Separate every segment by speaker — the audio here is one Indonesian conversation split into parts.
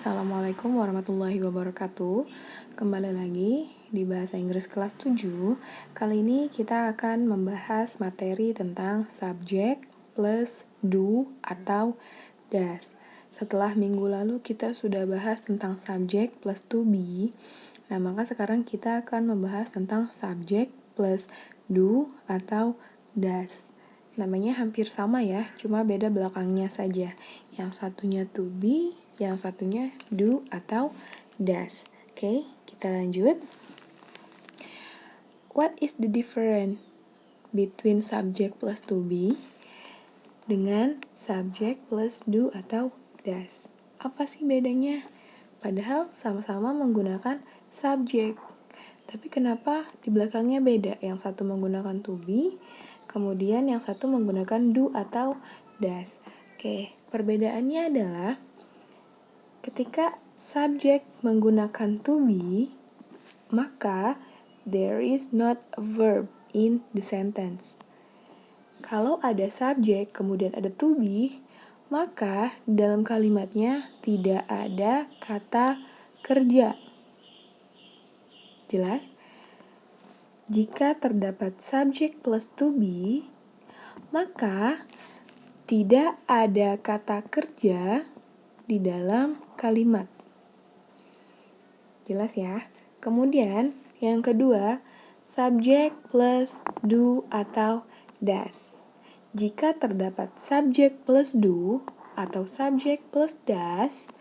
Speaker 1: Assalamualaikum warahmatullahi wabarakatuh. Kembali lagi di Bahasa Inggris kelas 7. Kali ini kita akan membahas materi tentang subject plus do atau does. Setelah minggu lalu kita sudah bahas tentang subject plus to be. Nah, maka sekarang kita akan membahas tentang subject plus do atau does. Namanya hampir sama ya, cuma beda belakangnya saja. Yang satunya to be, yang satunya do atau does. Oke, kita lanjut. What is the difference between subject plus to be dengan subject plus do atau does? Apa sih bedanya? Padahal sama-sama menggunakan subject. Tapi kenapa di belakangnya beda? Yang satu menggunakan to be, kemudian yang satu menggunakan do atau does. Oke, perbedaannya adalah ketika subject menggunakan to be, maka there is not a verb in the sentence. Kalau ada subject kemudian ada to be, maka dalam kalimatnya tidak ada kata kerja. Jelas? Jika terdapat subject plus to be, maka tidak ada kata kerja di dalam kalimat. Jelas ya? Kemudian, yang kedua, subject plus do atau does. Jika terdapat subject plus do atau subject plus does,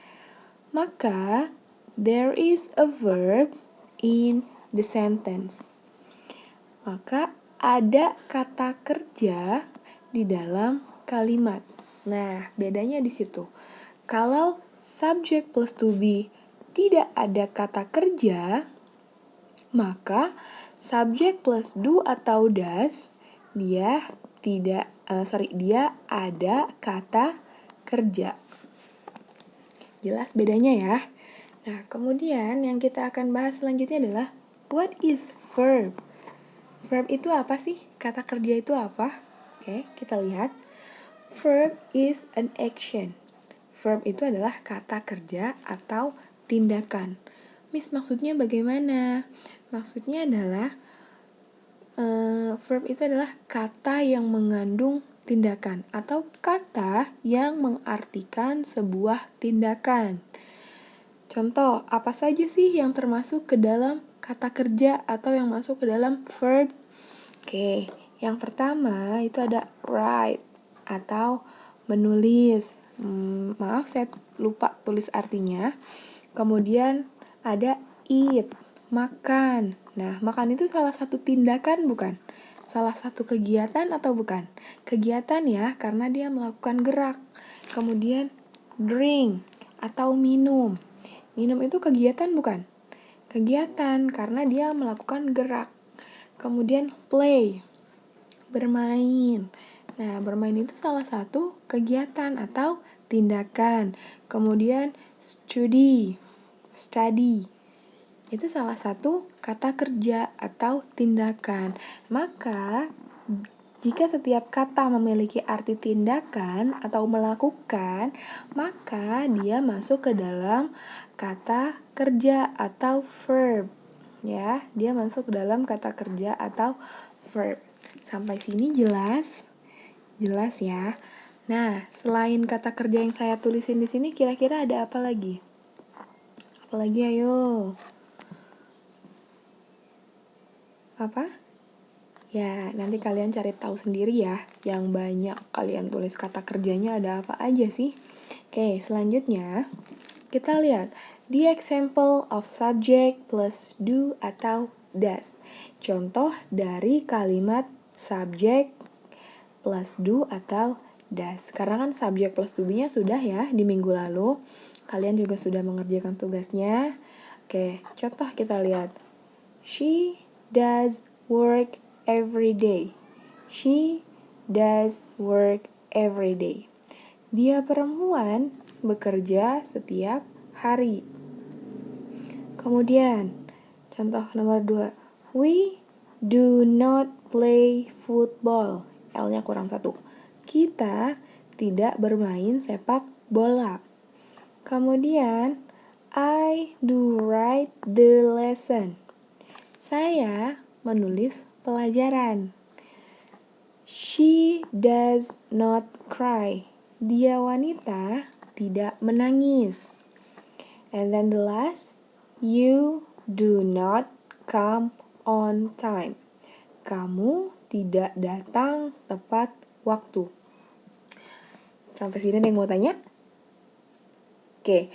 Speaker 1: maka there is a verb in the sentence. Maka ada kata kerja di dalam kalimat. Nah, bedanya di situ. Kalau subject plus to be tidak ada kata kerja, maka subject plus do atau does dia ada kata kerja. Jelas bedanya ya? Nah, kemudian yang kita akan bahas selanjutnya adalah what is verb? Verb itu apa sih? Kata kerja itu apa? Oke, kita lihat. Verb is an action. Verb itu adalah kata kerja atau tindakan. Miss, maksudnya bagaimana? Maksudnya adalah verb itu adalah kata yang mengandung tindakan atau kata yang mengartikan sebuah tindakan. Contoh, apa saja sih yang termasuk ke dalam kata kerja atau yang masuk ke dalam verb? Oke, yang pertama itu ada write atau menulis. Maaf, saya lupa tulis artinya. Kemudian ada eat, makan. Nah, makan itu salah satu tindakan bukan? Salah satu kegiatan atau bukan? Kegiatan ya, karena dia melakukan gerak. Kemudian drink atau minum. Minum itu kegiatan bukan? Kegiatan, karena dia melakukan gerak. Kemudian play, bermain. Nah, bermain itu salah satu kegiatan atau tindakan. Kemudian study, itu salah satu kata kerja atau tindakan. Maka, jika setiap kata memiliki arti tindakan atau melakukan, maka dia masuk ke dalam kata kerja atau verb. Ya, dia masuk ke dalam kata kerja atau verb. Sampai sini jelas? Jelas ya. Nah, selain kata kerja yang saya tulisin di sini, kira-kira ada apa lagi? Apa lagi ayo? Apa? Ya, nanti kalian cari tahu sendiri ya. Yang banyak kalian tulis kata kerjanya ada apa aja sih? Oke, selanjutnya kita lihat the example of subject plus do atau does. Contoh dari kalimat subject plus do atau does. Karena kan subject plus to be-nya sudah ya di minggu lalu. Kalian juga sudah mengerjakan tugasnya. Oke, contoh kita lihat. She does work every day. She does work every day. Dia perempuan bekerja setiap hari. Kemudian, contoh nomor 2. We do not play football. L-nya kurang 1. Kita tidak bermain sepak bola. Kemudian, I do write the lesson. Saya menulis pelajaran. She does not cry. Dia wanita tidak menangis. And then the last, you do not come on time. Kamu tidak datang tepat waktu. Sampai sini ada yang mau tanya? Oke.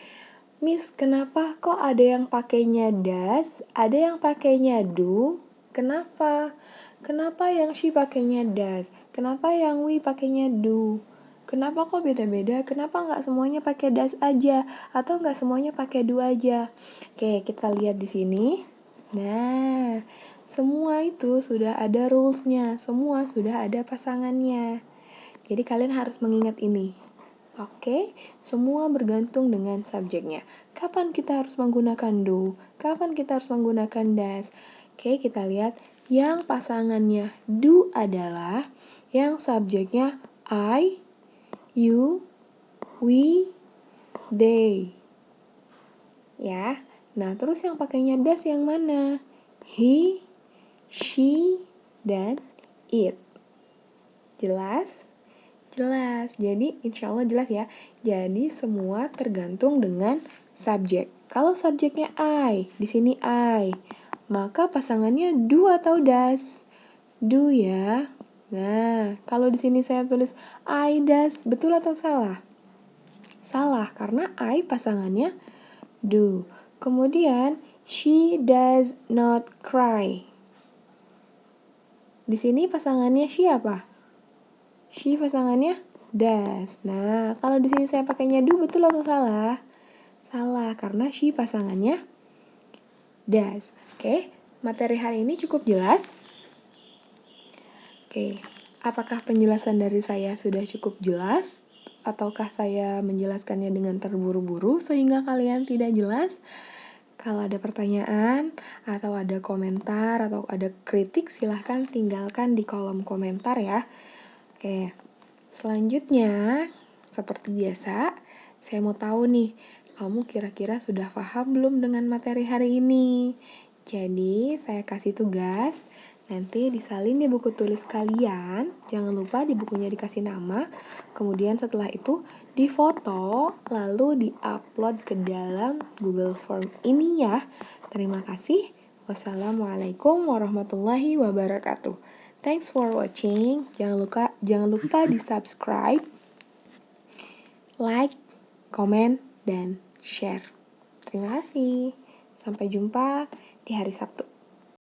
Speaker 1: Miss, kenapa kok ada yang pakainya does, ada yang pakainya do? Kenapa? Kenapa yang she pakainya does? Kenapa yang we pakainya do? Kenapa kok beda-beda? Kenapa nggak semuanya pakai does aja? Atau nggak semuanya pakai do aja? Oke, kita lihat di sini. Nah, semua itu sudah ada rules-nya. Semua sudah ada pasangannya. Jadi kalian harus mengingat ini. Oke, semua bergantung dengan subjeknya. Kapan kita harus menggunakan do? Kapan kita harus menggunakan does? Oke, kita lihat yang pasangannya do adalah yang subjeknya I, you, we, they. Ya. Nah, terus yang pakainya does yang mana? He, she, dan it. Jelas? Jelas, jadi insya Allah jelas ya. Jadi semua tergantung dengan subjek. Kalau subjeknya I, di sini I, maka pasangannya do atau does? Do ya. Nah, kalau di sini saya tulis I does, betul atau salah? Salah, karena I pasangannya do. Kemudian she does not cry. Di sini pasangannya she apa? She pasangannya does. Nah, kalau di sini saya pakainya do, betul atau salah? Salah, karena she pasangannya does. Oke, materi hari ini cukup jelas? Oke, apakah penjelasan dari saya sudah cukup jelas? Ataukah saya menjelaskannya dengan terburu-buru sehingga kalian tidak jelas? Kalau ada pertanyaan, atau ada komentar, atau ada kritik, silahkan tinggalkan di kolom komentar ya. Oke, selanjutnya, seperti biasa, saya mau tahu nih, kamu kira-kira sudah paham belum dengan materi hari ini? Jadi, saya kasih tugas, nanti disalin di buku tulis kalian, jangan lupa di bukunya dikasih nama, kemudian setelah itu difoto, lalu diupload ke dalam Google Form ini ya. Terima kasih. Wassalamualaikum warahmatullahi wabarakatuh. Thanks for watching. Jangan lupa di subscribe, like, comment, dan share. Terima kasih. Sampai jumpa di hari Sabtu.